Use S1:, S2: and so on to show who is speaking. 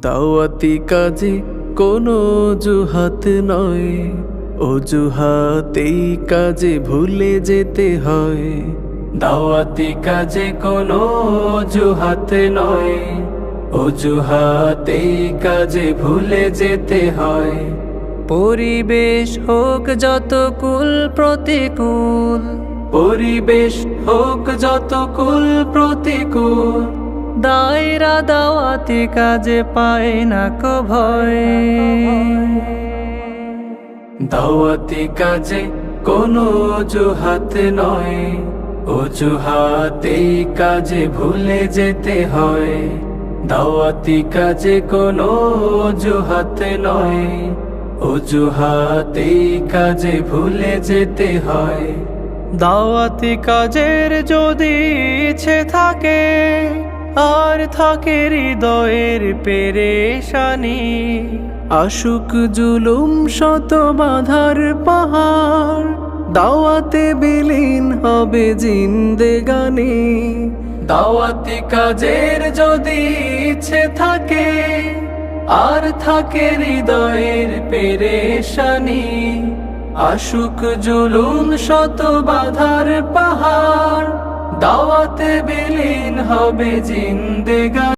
S1: দাওয়াতি কাজে কোনো অজুহাত নয়, অজুহাতেই কাজে ভুলে যেতে হয়। দাওয়াতি কাজে কোনো অজুহাত নয়, অজুহাতেই কাজে ভুলে যেতে হয়। পরিবেশ হোক যত কুল প্রতিকূল, পরিবেশ হোক যত কুল প্রতিকূল, দায়রা দাওয়াতি কাজে পায় না কো ভয়। দাওয়াতি কাজে কোনো অজুহাত নয়, অজুহাতেই কাজে ভুলে যেতে হয়। দাওয়াতি কাজে কোনো অজুহাত নয়, অজুহাতেই কাজে ভুলে যেতে হয়। দাওয়াতি কাজের যদি ইচ্ছে থাকে, আর থাকে হৃদয়ের পেরেশানি, আশুক জুলুম শত বাধার পাহাড়, দাওয়াতে বিলীন হবে জিন্দেগানি। দাওয়াতি কাজের যদি ইচ্ছে থাকে, আর থাকে হৃদয়ের পেরেশানি, আশুক জুলুম শত বাধার পাহাড়, দাওয়াতে বিলীন হবে জিন্দেগানি।